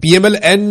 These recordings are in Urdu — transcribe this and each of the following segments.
PMLN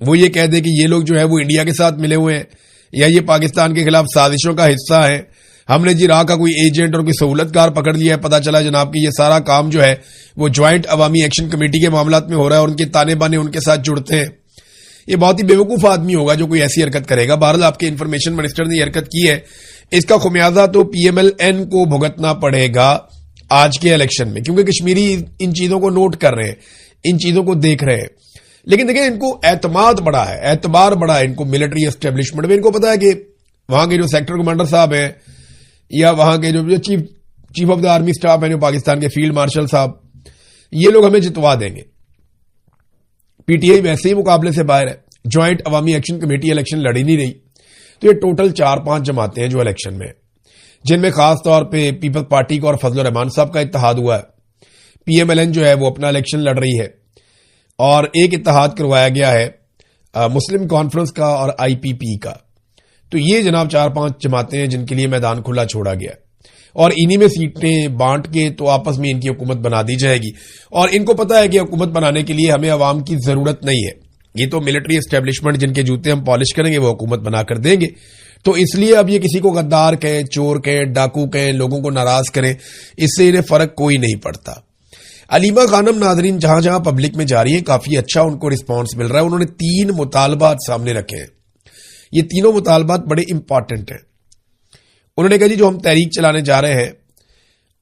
وہ یہ کہہ دے کہ یہ لوگ جو ہے وہ انڈیا کے ساتھ ملے ہوئے ہیں یا یہ پاکستان کے خلاف سازشوں کا حصہ ہے. ہم نے راہ کا کوئی ایجنٹ اور کوئی سہولت کار پکڑ لیا ہے. پتا چلا جناب کہ یہ سارا کام جو ہے وہ جوائنٹ عوامی ایکشن کمیٹی کے معاملات میں ہو رہا ہے اور ان کے تانے بانے ان کے ساتھ جڑتے ہیں. یہ بہت ہی بیوقوف آدمی ہوگا جو کوئی ایسی حرکت کرے گا. بہرحال آپ کے انفارمیشن منسٹر نے یہ حرکت کی ہے. اس کا خمیازہ تو پی ایم ایل این کو بھگتنا پڑے گا آج کے الیکشن میں, کیونکہ کشمیری ان چیزوں کو نوٹ کر رہے ہیں, ان چیزوں کو دیکھ رہے ہیں. لیکن دیکھیں ان کو اعتماد بڑا ہے, اعتبار بڑا ہے ان کو ملٹری اسٹیبلشمنٹ میں. ان کو پتا ہے کہ وہاں کے جو سیکٹر کمانڈر صاحب ہیں یا وہاں کے جو chief of the army staff ہیں, جو پاکستان کے فیلڈ مارشل صاحب, یہ لوگ ہمیں جتوا دیں گے. پی ٹی آئی ویسے ہی مقابلے سے باہر ہے, جوائنٹ عوامی ایکشن کمیٹی الیکشن لڑی نہیں رہی. تو یہ ٹوٹل 4-5 جماعتیں ہیں جو الیکشن میں, جن میں خاص طور پہ پیپلز پارٹی کا اور فضل الرحمان صاحب کا اتحاد ہوا ہے. پی ایم ایل این جو ہے وہ اپنا الیکشن لڑ رہی ہے اور ایک اتحاد کروایا گیا ہے مسلم کانفرنس کا اور آئی پی پی کا. تو یہ جناب 4-5 جماعتیں ہیں جن کے لیے میدان کھلا چھوڑا گیا ہے اور انہی میں سیٹیں بانٹ کے تو آپس میں ان کی حکومت بنا دی جائے گی. اور ان کو پتا ہے کہ حکومت بنانے کے لیے ہمیں عوام کی ضرورت نہیں ہے. یہ تو ملٹری اسٹیبلشمنٹ جن کے جوتے ہم پالش کریں گے وہ حکومت بنا کر دیں گے. تو اس لیے اب یہ کسی کو غدار کہیں, چور کہیں, ڈاکو کہیں, لوگوں کو ناراض کریں, اس سے انہیں فرق کوئی نہیں پڑتا. علیمہ خانم ناظرین جہاں جہاں پبلک میں جا رہی ہیں کافی اچھا ان کو رسپانس مل رہا ہے. انہوں نے 3 مطالبات سامنے رکھے ہیں. یہ تینوں مطالبات بڑے امپارٹنٹ ہیں. انہوں نے کہا جی جو ہم تحریک چلانے جا رہے ہیں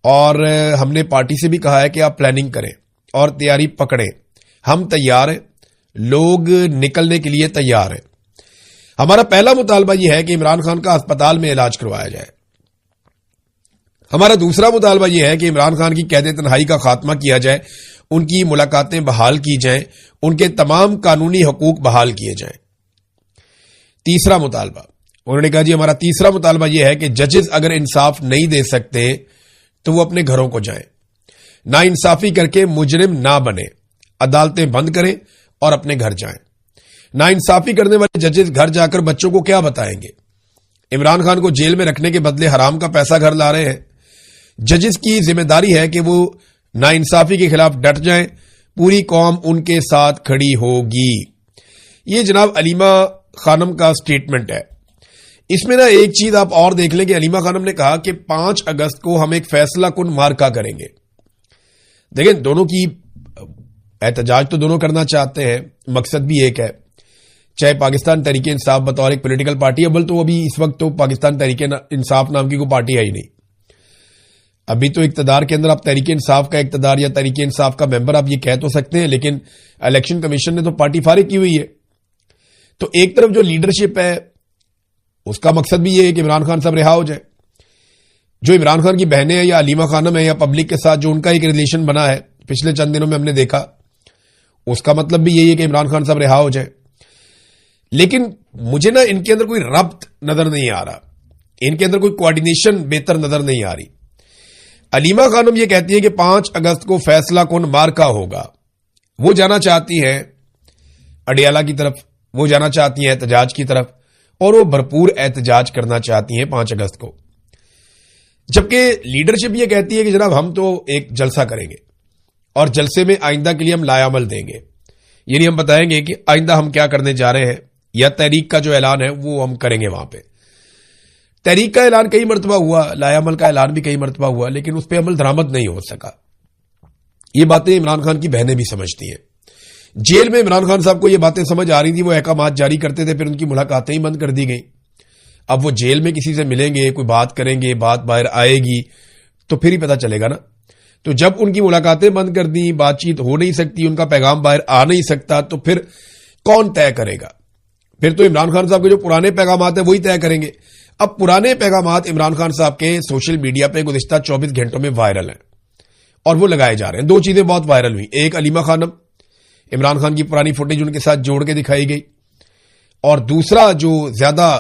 اور ہم نے پارٹی سے بھی کہا ہے کہ آپ پلاننگ کریں اور تیاری پکڑیں, ہم تیار ہیں, لوگ نکلنے کے لیے تیار ہیں. ہمارا پہلا مطالبہ یہ ہے کہ عمران خان کا اسپتال میں علاج کروایا جائے. ہمارا دوسرا مطالبہ یہ ہے کہ عمران خان کی قید تنہائی کا خاتمہ کیا جائے, ان کی ملاقاتیں بحال کی جائیں, ان کے تمام قانونی حقوق بحال کیے جائیں. تیسرا مطالبہ انہوں نے کہا جی ہمارا تیسرا مطالبہ یہ ہے کہ ججز اگر انصاف نہیں دے سکتے تو وہ اپنے گھروں کو جائیں, نا انصافی کر کے مجرم نہ بنے, عدالتیں بند کریں اور اپنے گھر جائیں. نا انصافی کرنے والے ججز گھر جا کر بچوں کو کیا بتائیں گے؟ عمران خان کو جیل میں رکھنے کے بدلے حرام کا پیسہ گھر لا رہے ہیں. ججز کی ذمہ داری ہے کہ وہ نا انصافی کے خلاف ڈٹ جائیں, پوری قوم ان کے ساتھ کھڑی ہوگی. یہ جناب علیمہ خانم کا سٹیٹمنٹ ہے. اس میں ایک چیز آپ اور دیکھ لیں کہ علیمہ خانم نے کہا کہ 5 اگست کو ہم ایک فیصلہ کن مارکا کریں گے. دیکھیں دونوں کی احتجاج تو دونوں کرنا چاہتے ہیں, مقصد بھی ایک ہے. چاہے پاکستان تحریک انصاف بطور ایک پولیٹیکل پارٹی, اول تو ابھی اس وقت تو پاکستان تحریک انصاف نام کی کوئی پارٹی ہے ہی نہیں. ابھی تو اقتدار کے اندر آپ تحریک انصاف کا اقتدار یا تحریک انصاف کا ممبر آپ یہ کہہ تو سکتے ہیں, لیکن الیکشن کمیشن نے تو پارٹی فارغ کی ہوئی ہے. تو ایک طرف جو لیڈرشپ ہے اس کا مقصد بھی یہ ہے کہ عمران خان صاحب رہا ہو جائے. جو عمران خان کی بہنیں ہیں یا علیمہ خانم ہے یا پبلک کے ساتھ جو ان کا ایک ریلیشن بنا ہے پچھلے چند دنوں میں ہم نے دیکھا, اس کا مطلب بھی یہی ہے کہ عمران خان صاحب رہا ہو جائے. لیکن مجھے ان کے اندر کوئی ربط نظر نہیں آ رہا, ان کے اندر کوئی کوارڈینیشن بہتر نظر نہیں آ رہی. علیمہ خانم یہ کہتی ہیں کہ 5 اگست کو فیصلہ کن مارکا ہوگا. وہ جانا چاہتی ہیں اڈیالہ کی طرف, وہ جانا چاہتی ہیں احتجاج کی طرف, اور وہ بھرپور احتجاج کرنا چاہتی ہیں 5 اگست کو. جبکہ لیڈرشپ یہ کہتی ہے کہ جناب ہم تو ایک جلسہ کریں گے اور جلسے میں آئندہ کے لیے ہم لائے عمل دیں گے. یعنی ہم بتائیں گے کہ آئندہ ہم کیا کرنے جا رہے ہیں, یا تحریک کا جو اعلان ہے وہ ہم کریں گے. وہاں پہ تحریک کا اعلان کئی مرتبہ ہوا, لائے عمل کا اعلان بھی کئی مرتبہ ہوا, لیکن اس پہ عمل درآمد نہیں ہو سکا. یہ باتیں عمران خان کی بہنیں بھی سمجھتی ہیں. جیل میں عمران خان صاحب کو یہ باتیں سمجھ آ رہی تھی, وہ احکامات جاری کرتے تھے, پھر ان کی ملاقاتیں ہی بند کر دی گئی. اب وہ جیل میں کسی سے ملیں گے, کوئی بات کریں گے, بات باہر آئے گی تو پھر ہی پتہ چلے گا نا. تو جب ان کی ملاقاتیں بند کر دی, بات چیت ہو نہیں سکتی, ان کا پیغام باہر آ نہیں سکتا, تو پھر کون طے کرے گا؟ پھر تو عمران خان صاحب کے جو پرانے پیغامات ہیں وہی طے کریں گے. اب پرانے پیغامات عمران خان صاحب کے سوشل میڈیا پہ گزشتہ 24 گھنٹوں میں وائرل ہیں اور وہ لگائے جا رہے ہیں. 2 چیزیں بہت وائرل ہوئی. ایک علیمہ خانم, عمران خان کی پرانی فوٹیج ان کے ساتھ جوڑ کے دکھائی گئی, اور دوسرا جو زیادہ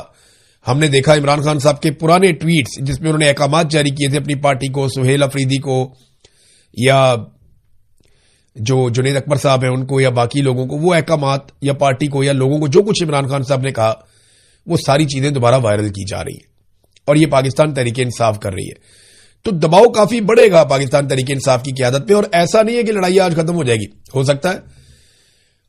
ہم نے دیکھا عمران خان صاحب کے پرانے ٹویٹس جس میں انہوں نے احکامات جاری کیے تھے اپنی پارٹی کو, سہیل افریدی کو یا جو جنید اکبر صاحب ہیں ان کو یا باقی لوگوں کو, وہ احکامات یا پارٹی کو یا لوگوں کو جو کچھ عمران خان صاحب نے کہا وہ ساری چیزیں دوبارہ وائرل کی جا رہی ہیں, اور یہ پاکستان تحریک انصاف کر رہی ہے. تو دباؤ کافی بڑھے گا پاکستان تحریک انصاف کی قیادت پہ, اور ایسا نہیں ہے کہ لڑائی آج ختم ہو جائے گی. ہو سکتا ہے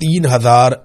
3000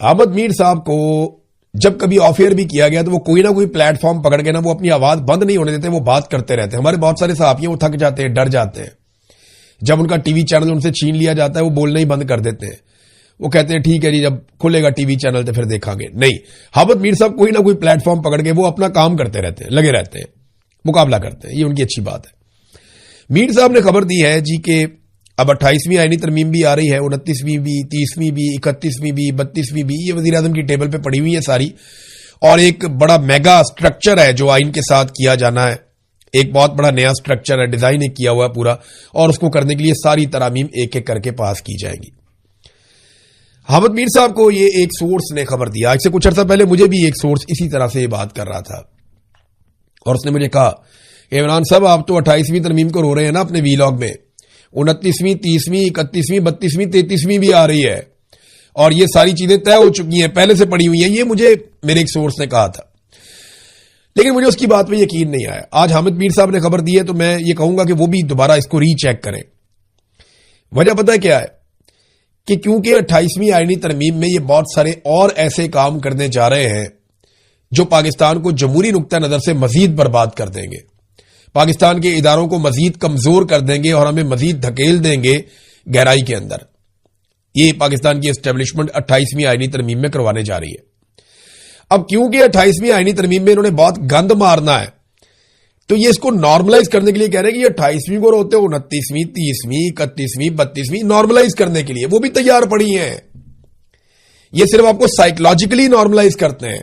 احمد میر صاحب کو جب کبھی آف ایئر بھی کیا گیا تو وہ کوئی نہ کوئی پلیٹ فارم پکڑ کے نا وہ اپنی آواز بند نہیں ہونے دیتے, وہ بات کرتے رہتے ہیں. ہمارے بہت سارے صحافی ہیں وہ تھک جاتے ہیں, ڈر جاتے ہیں. جب ان کا ٹی وی چینل ان سے چھین لیا جاتا ہے وہ بولنا ہی بند کر دیتے ہیں. وہ کہتے ہیں ٹھیک ہے جی, جب کھلے گا ٹی وی چینل تو پھر دیکھا گے. نہیں, احمد میر صاحب کوئی نہ کوئی پلیٹ فارم پکڑ کے وہ اپنا کام کرتے رہتے ہیں, لگے رہتے ہیں, مقابلہ کرتے ہیں. یہ ان کی اچھی بات ہے. میر صاحب نے خبر دی ہے جی کہ اب 28ویں آئینی ترمیم بھی آ رہی ہے, 29ویں بھی, 30ویں بھی, 31ویں بھی, 32ویں بھی. یہ وزیر اعظم کی ٹیبل پہ پڑی ہوئی ہے ساری, اور ایک بڑا میگا سٹرکچر ہے جو آئین کے ساتھ کیا جانا ہے. ایک بہت بڑا نیا سٹرکچر ہے, ڈیزائن کیا ہوا ہے پورا, اور اس کو کرنے کے لیے ساری ترامیم ایک ایک کر کے پاس کی جائیں گی. احمد میر صاحب کو یہ ایک سورس نے خبر دیا. آج سے کچھ عرصہ پہلے مجھے بھی ایک سورس اسی طرح سے یہ بات کر رہا تھا, اور اس نے مجھے کہا کہ عمران صاحب آپ تو 28ویں ترمیم کو رو رہے ہیں نا اپنے ویلاگ میں, 29ویں, 30ویں, 31ویں, 32ویں, 33ویں بھی آ رہی ہے, اور یہ ساری چیزیں طے ہو چکی ہیں, پہلے سے پڑی ہوئی ہیں. یہ مجھے میرے ایک سورس نے کہا تھا, لیکن مجھے اس کی بات پہ یقین نہیں آیا. آج حامد میر صاحب نے خبر دی ہے تو میں یہ کہوں گا کہ وہ بھی دوبارہ اس کو ری چیک کریں. وجہ پتہ ہے کیا ہے کہ کیونکہ 28ویں آئینی ترمیم میں یہ بہت سارے اور ایسے کام کرنے جا رہے ہیں جو پاکستان کو جمہوری نقطہ نظر سے مزید برباد کر دیں گے, پاکستان کے اداروں کو مزید کمزور کر دیں گے, اور ہمیں مزید دھکیل دیں گے گہرائی کے اندر. یہ پاکستان کی اسٹیبلشمنٹ 28ویں آئینی ترمیم میں کروانے جا رہی ہے. اب کیونکہ 28ویں آئینی ترمیم میں انہوں نے بہت گند مارنا ہے, تو یہ اس کو نارملائز کرنے کے لیے کہہ رہے ہیں کہ یہ 28ویں کو روتے 29ویں, 30ویں, 31ویں, 32ویں نارملائز کرنے کے لیے وہ بھی تیار پڑی ہیں. یہ صرف آپ کو سائیکولوجیکلی نارملائز کرتے ہیں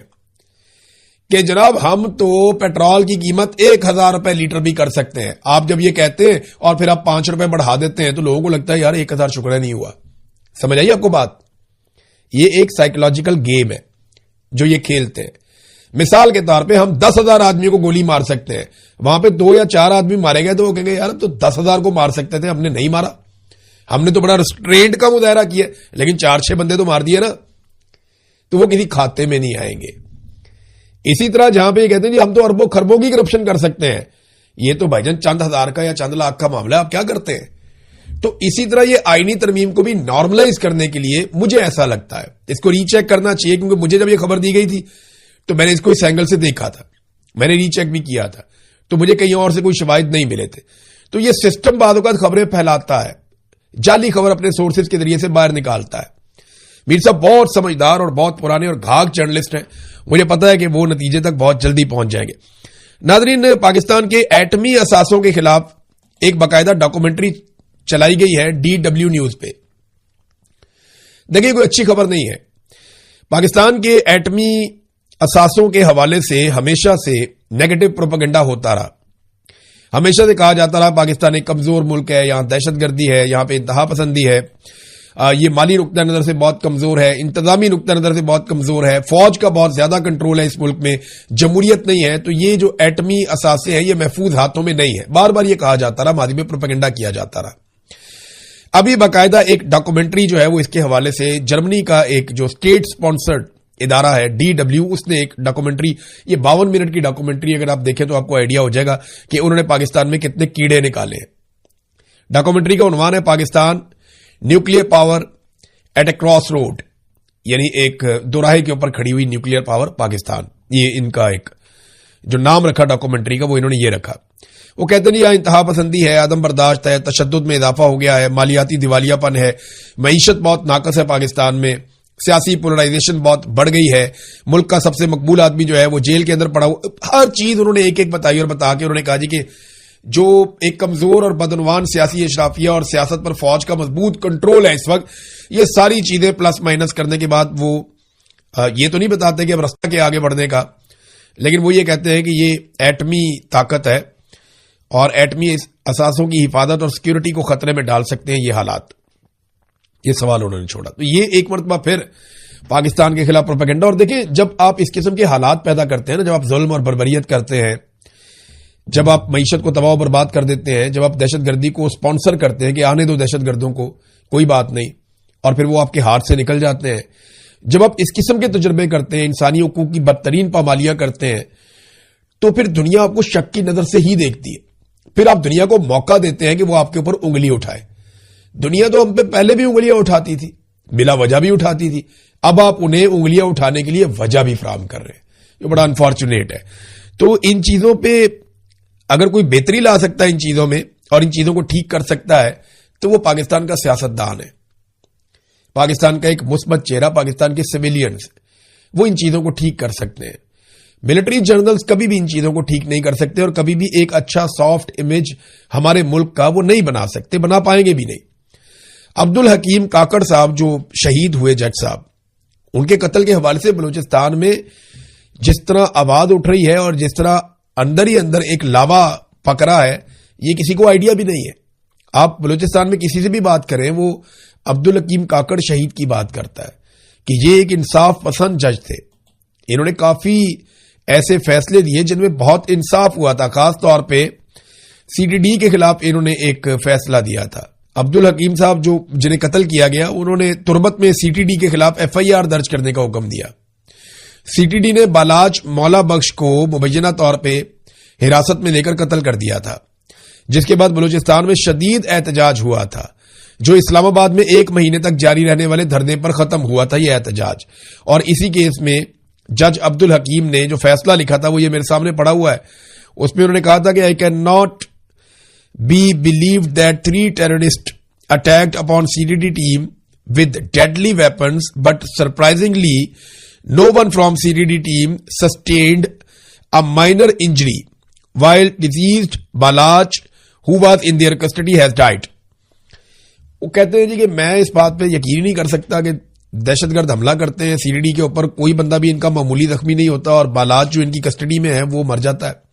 کہ جناب ہم تو پیٹرول کی قیمت 1000 روپے لیٹر بھی کر سکتے ہیں. آپ جب یہ کہتے ہیں اور پھر آپ 5 روپے بڑھا دیتے ہیں تو لوگوں کو لگتا ہے یار 1000 شکر نہیں ہوا. سمجھ آئیے آپ کو بات؟ یہ ایک سائیکولوجیکل گیم ہے جو یہ کھیلتے ہیں. مثال کے طور پہ ہم 10,000 آدمیوں کو گولی مار سکتے ہیں, وہاں پہ 2 یا 4 آدمی مارے گئے تو وہ کہیں گے یار تو 10,000 کو مار سکتے تھے, ہم نے نہیں مارا, ہم نے تو بڑا ریسٹرینٹ کا مظاہرہ کیا, لیکن 4-6 بندے تو مار دیے نا, تو وہ کسی کھاتے میں نہیں آئیں گے. اسی طرح جہاں پہ یہ کہتے ہیں جی ہم تو اربوں خربوں کی کرپشن کر سکتے ہیں, یہ تو بھائی جان چند ہزار کا یا چند لاکھ کا معاملہ ہے, آپ کیا کرتے ہیں؟ تو اسی طرح یہ آئینی ترمیم کو بھی نارملائز کرنے کے لیے مجھے ایسا لگتا ہے اس کو ری چیک کرنا چاہیے, کیونکہ مجھے جب یہ خبر دی گئی تھی تو میں نے اس کو اس اینگل سے دیکھا تھا, میں نے ری چیک بھی کیا تھا, تو مجھے کہیں اور سے کوئی شواہد نہیں ملے تھے. تو یہ سسٹم بعد اوقات خبریں پھیلاتا ہے, جعلی خبر اپنے سورسز کے ذریعے سے باہر نکالتا ہے. میر صاحب بہت سمجھدار اور بہت پرانے اور گھاگ جرنلسٹ ہیں, مجھے پتا ہے کہ وہ نتیجے تک بہت جلدی پہنچ جائیں گے. ناظرین, پاکستان کے ایٹمی اثاثوں کے خلاف ایک باقاعدہ ڈاکومنٹری چلائی گئی ہے DW نیوز پہ. دیکھیں کوئی اچھی خبر نہیں ہے. پاکستان کے ایٹمی اثاثوں کے حوالے سے ہمیشہ سے نیگیٹو پروپیگنڈا ہوتا رہا, ہمیشہ سے کہا جاتا رہا پاکستان ایک کمزور ملک ہے, یہاں دہشت گردی ہے, یہاں پہ انتہا پسندی ہے, یہ مالی نقطہ نظر سے بہت کمزور ہے, انتظامی نقطہ نظر سے بہت کمزور ہے, فوج کا بہت زیادہ کنٹرول ہے اس ملک میں, جمہوریت نہیں ہے, تو یہ جو ایٹمی اثاثے ہیں یہ محفوظ ہاتھوں میں نہیں ہے. بار بار یہ کہا جاتا رہا, ماضی میں پروپیگنڈا کیا جاتا رہا. ابھی باقاعدہ ایک ڈاکومنٹری جو ہے وہ اس کے حوالے سے جرمنی کا ایک جو اسٹیٹ سپانسرڈ ادارہ ہے DW, اس نے ایک ڈاکومنٹری, یہ 52 منٹ کی ڈاکومنٹری اگر آپ دیکھیں تو آپ کو آئیڈیا ہو جائے گا کہ انہوں نے پاکستان میں کتنے کیڑے نکالے ہیں. ڈاکومنٹری کا عنوان ہے Pakistan nuclear power at a cross road, یعنی ایک دوراہے کے اوپر کھڑی ہوئی نیوکلیئر پاور پاکستان. یہ ان کا ایک جو نام رکھا ڈاکومنٹری کا وہ انہوں نے یہ رکھا. وہ کہتے ہیں یہاں انتہا پسندی ہے, عدم برداشت ہے, تشدد میں اضافہ ہو گیا ہے, مالیاتی دیوالیہ پن ہے, معیشت بہت ناقص ہے پاکستان میں, سیاسی پولرائزیشن بہت بڑھ گئی ہے, ملک کا سب سے مقبول آدمی جو ہے وہ جیل کے اندر پڑا ہوا. ہر چیز انہوں نے ایک ایک بتائی اور بتا کے انہوں نے کہا جی کہ جو ایک کمزور اور بدعنوان سیاسی اشرافیہ اور سیاست پر فوج کا مضبوط کنٹرول ہے اس وقت, یہ ساری چیزیں پلس مائنس کرنے کے بعد وہ یہ تو نہیں بتاتے کہ اب رستہ کے آگے بڑھنے کا, لیکن وہ یہ کہتے ہیں کہ یہ ایٹمی طاقت ہے اور ایٹمی اثاثوں کی حفاظت اور سیکیورٹی کو خطرے میں ڈال سکتے ہیں یہ حالات. یہ سوال انہوں نے چھوڑا. تو یہ ایک مرتبہ پھر پاکستان کے خلاف پروپیگنڈا. اور دیکھیں جب آپ اس قسم کے حالات پیدا کرتے ہیں نا, جب آپ ظلم اور بربریت کرتے ہیں, جب آپ معیشت کو تباہ و برباد کر دیتے ہیں, جب آپ دہشت گردی کو سپانسر کرتے ہیں کہ آنے دو دہشت گردوں کو, کوئی بات نہیں, اور پھر وہ آپ کے ہاتھ سے نکل جاتے ہیں, جب آپ اس قسم کے تجربے کرتے ہیں, انسانی حقوق کی بدترین پامالیاں کرتے ہیں, تو پھر دنیا آپ کو شک کی نظر سے ہی دیکھتی ہے. پھر آپ دنیا کو موقع دیتے ہیں کہ وہ آپ کے اوپر انگلی اٹھائے. دنیا تو ہم پہ پہلے بھی انگلیاں اٹھاتی تھی, بلا وجہ بھی اٹھاتی تھی، اب آپ انہیں انگلیاں اٹھانے کے لیے وجہ بھی فراہم کر رہے ہیں، یہ بڑا انفارچونیٹ ہے۔ تو ان چیزوں پہ اگر کوئی بہتری لا سکتا ہے ان چیزوں میں اور ان چیزوں کو ٹھیک کر سکتا ہے تو وہ پاکستان کا سیاستدان ہے، پاکستان کا ایک مثبت چہرہ، پاکستان کے سویلینز، وہ ان چیزوں کو ٹھیک کر سکتے ہیں۔ ملٹری جنرلز کبھی بھی ان چیزوں کو ٹھیک نہیں کر سکتے اور کبھی بھی ایک اچھا سافٹ امیج ہمارے ملک کا وہ نہیں بنا سکتے، بنا پائیں گے بھی نہیں۔ عبدالحکیم کاکڑ صاحب جو شہید ہوئے جج صاحب، ان کے قتل کے حوالے سے بلوچستان میں جس طرح آواز اٹھ رہی ہے اور جس طرح اندر ہی اندر ایک لاوا پکڑا ہے، یہ کسی کو آئیڈیا بھی نہیں ہے۔ آپ بلوچستان میں کسی سے بھی بات کریں، وہ عبدالحکیم کاکڑ شہید کی بات کرتا ہے کہ یہ ایک انصاف پسند جج تھے، انہوں نے کافی ایسے فیصلے دیے جن میں بہت انصاف ہوا تھا، خاص طور پہ سی ٹی ڈی کے خلاف انہوں نے ایک فیصلہ دیا تھا۔ عبدالحکیم صاحب جو جنہیں قتل کیا گیا، انہوں نے تربت میں سی ٹی ڈی کے خلاف ایف آئی آر درج کرنے کا حکم دیا۔ سی ٹی ڈی نے بالاچ مولا بخش کو مبینہ طور پہ حراست میں لے کر قتل کر دیا تھا، جس کے بعد بلوچستان میں شدید احتجاج ہوا تھا، جو اسلام آباد میں 1 مہینے تک جاری رہنے والے دھرنے پر ختم ہوا تھا یہ احتجاج۔ اور اسی کیس میں جج عبدالحکیم نے جو فیصلہ لکھا تھا وہ یہ میرے سامنے پڑا ہوا ہے، اس میں انہوں نے کہا تھا کہ I cannot be believed that 3 terrorists attacked upon CTD team with deadly weapons, but surprisingly no one from CTD team sustained a minor injury, while deceased Balach who was in their custody has died. وہ کہتے ہیں جی کہ میں اس بات پہ یقین نہیں کر سکتا کہ دہشت گرد حملہ کرتے ہیں سی ڈی ڈی کے اوپر، کوئی بندہ بھی ان کا معمولی زخمی نہیں ہوتا اور بالاچ جو ان کی کسٹڈی میں ہے وہ مر جاتا ہے۔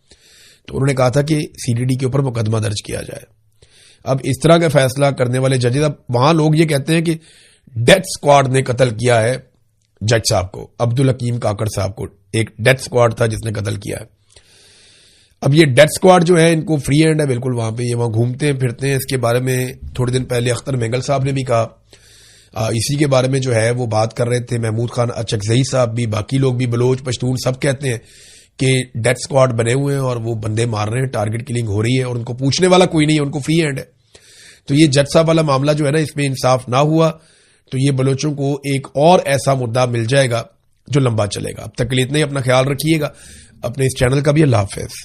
تو انہوں نے کہا تھا کہ سی ڈی ڈی کے اوپر مقدمہ درج کیا جائے۔ اب اس طرح کا فیصلہ کرنے والے ججز، اب وہاں لوگ یہ کہتے ہیں کہ ڈیتھ سکواڈ نے قتل کیا ہے جج صاحب کو، عبدالحکیم کاکڑ صاحب کو، ایک ڈیتھ سکواڈ تھا جس نے قتل کیا ہے۔ اب یہ ڈیتھ سکواڈ جو ہے ان کو فری ہینڈ ہے بالکل، وہاں پہ یہ وہاں گھومتے ہیں پھرتے ہیں۔ اس کے بارے میں تھوڑے دن پہلے اختر مینگل صاحب نے بھی کہا، اسی کے بارے میں جو ہے وہ بات کر رہے تھے محمود خان اچکزئی صاحب بھی، باقی لوگ بھی، بلوچ پشتون سب کہتے ہیں کہ ڈیتھ سکواڈ بنے ہوئے ہیں اور وہ بندے مار رہے ہیں، ٹارگٹ کلنگ ہو رہی ہے اور ان کو پوچھنے والا کوئی نہیں ہے، ان کو فری ہینڈ ہے۔ تو یہ جج صاحب والا معاملہ جو ہے نا، اس میں انصاف نہ ہوا تو یہ بلوچوں کو ایک اور ایسا مدعا مل جائے گا جو لمبا چلے گا۔ اب تک کے لیے اتنا ہی، اپنا خیال رکھیے گا، اپنے اس چینل کا بھی۔ اللہ حافظ۔